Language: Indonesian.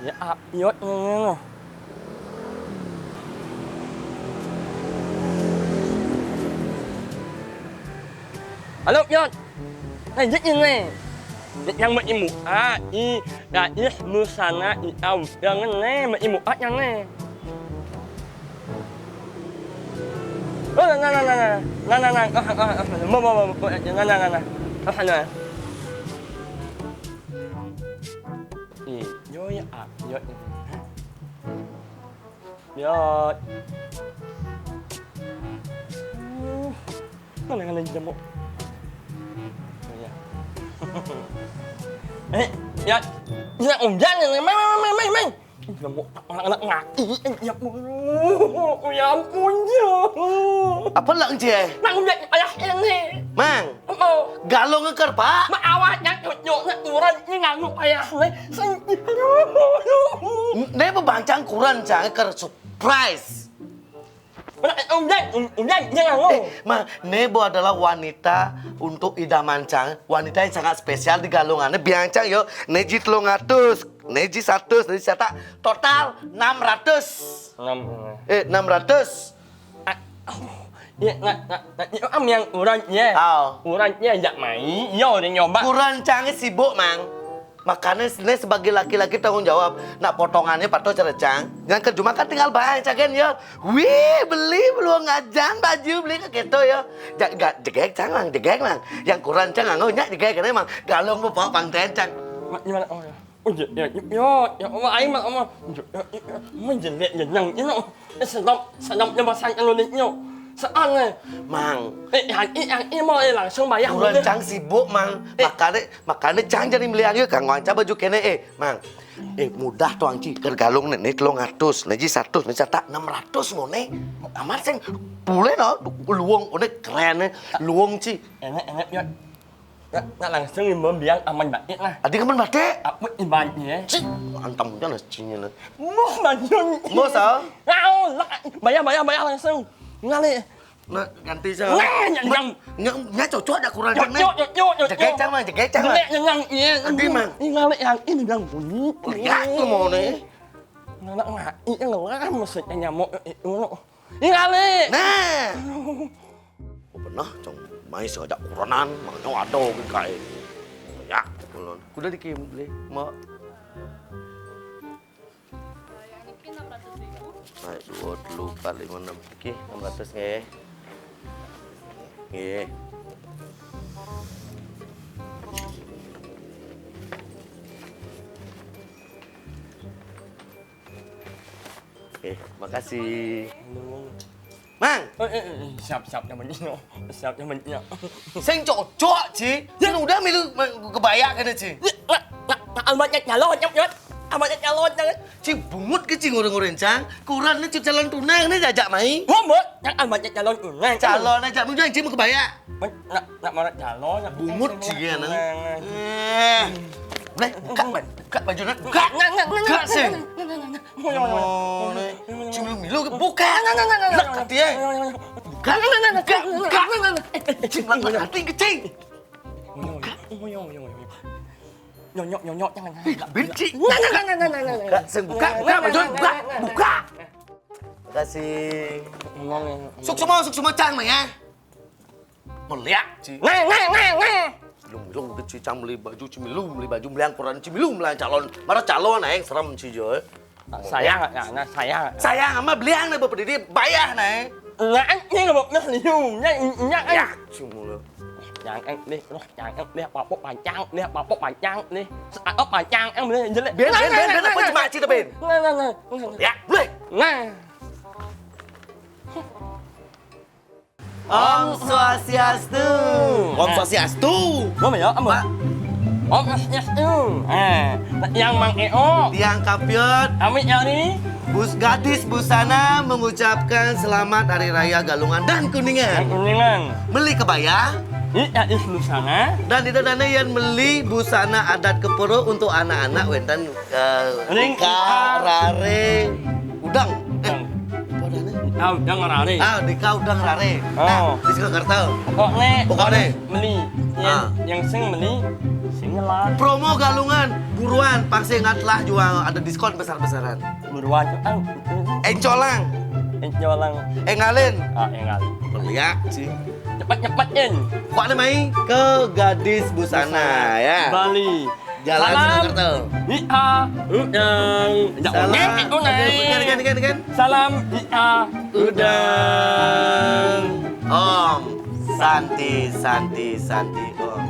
Ya yốt nghe. Alo yốt. Này rất nhanh nè. Yang menimu i da ismu sana I au yang ne menimu yang ne. Oh nah. Mau nah. Nah. Yo ya yo. Yo. Mana yang lain jamu? Ya, ya jangan main. Jamu anak ngaki. Ya ampun ya. Apa lang je? Mang udah ayah ini. Mang, Mau galong ngekar pak. mà awaknya nyok nak kurang ni nganguk ayah le. Ne pembangcang kurang cang ngekar surprise. Ông jangan nganguk. Ma, Nebo adalah wanita untuk idaman cang, wanita yang sangat spesial di galungannya. Biancang yo, Neji 300, Neji 100, Neji cetak total 600. 600. Ya, am yang urangnya. Urangnya jak mai, yo dia nyoba. Kurang cangnya sibuk, Mang. Makanya ini sebagai laki-laki tanggung jawab. Nak potongannya patut cara cang. Yang kedua kan tinggal bayar cagen ya. Wih, beli belum ngajan baju beli ke gitu ya. Jegek cang lang, jegek lang. Yang kurang cang nggak jegek kan emang galong mau bawa pangten cang. Gimana? Oh ya. Oh ya Allah aing mah Allah. Menjelek jenang ini. Sedap nyebasan Indonesia. Soalnya, Mang, yang mau langsung bayar. kurang cang sibuk, Mang. Makanya cang jadi melihat kang wanca baju kene Mang. Mudah tuh angci gergalung nih 300, neji 100, neji cetak 600 mau nih. Amat sing boleh no, luang udah keren nih, luang ci. Enak ya. Nak langsung membiang aman baik lah. Adik kapan bate? Apa ibaratnya? Ci, antam jangan cinya nih. Mau maju. Mau sao? Ngau, bayar langsung. Ngali. Nah, ganti sao? Nggak cocok ada kurang cang nih. Jegek cang Mang, jegek cang Mang. Yang iya. Nanti Mang. Ngali yang ini bilang bunyi. Lihat tuh mau nih. Nak ngai yang ngelam maksudnya nyamuk itu. Ngali. Nah. Oh pernah cong mai seajak kuranan, makanya ada kayak. Ya, kulon. Kuda dikirim beli, mau. Baik, 2, 4, 5, 6. Oke, 600 nge. Nge. Oke, makasih. Mang, Siap namanya. Siap namanya. sing cocok, Ci. Yang udah milu kebaya kan, Ci. Almatnya nyalon nyot. Almatnya nyalon jangan. Ci bungut ke Ci ngurung-ngurung cang. Kurang nih calon tunang nih jajak mai. Ngomot, yang almatnya calon unang. Calon aja, mau jangan Ci mau kebaya. Nak mau calon. Bungut Ci ya nang. Boleh, buka baju nak. Buka sih. Oh, nih. Ci milu buka. Nak hati ya. Buka. Ci nak hati kecing. Nyok jangan. Benci. Nggak. Buka, sing buka baju buka. Makasih. Suk semua cang mah ya. Meliak, Ci. Belum udah Ci cang beli baju Cimilu, beli baju beli angkuran Cimilu, beli calon. Marah calon aing serem Ci jo. Sayang enggak sayang. Sayang sama beli ang bapak didi bayar naik. Enggak ini enggak mau liumnya Ya, cuma jangan deh papok panjang nih. Apa panjang em boleh jelek. Ben apa cuma Ci tapi. Nah. Ya, boleh. Nah. Om Swastiastu. Om Swastiastu. Apa ya? Apa? Om Swastiastu. Yang Mang Eo. Tiang Kapiot. Amit nyari. Bus gadis busana mengucapkan selamat Hari Raya Galungan dan Kuningan. Kuningan. Beli kebaya. Ini gadis busana. Dan itu dana yang beli busana adat Kepuro untuk anak-anak wenten Dika, Rare, Udang. Udang Rare. Dika Udang Rare. Nah, di Surakarta. Pokoknya Pokoknya. beli. Yang sing beli si Singelan. Promo galungan, buruan, paksa ingatlah jual ada diskon besar-besaran. Buruan tuh Encolang, encolang. engalin, Engal. beliak sih. Cepat-cepatin. Kuat mai ke Gadis Busana ya. Bali. Jalan Salam. Surakarta. Ia udang. Salam. Kan. Salam ia udang. Om, Santi, Om.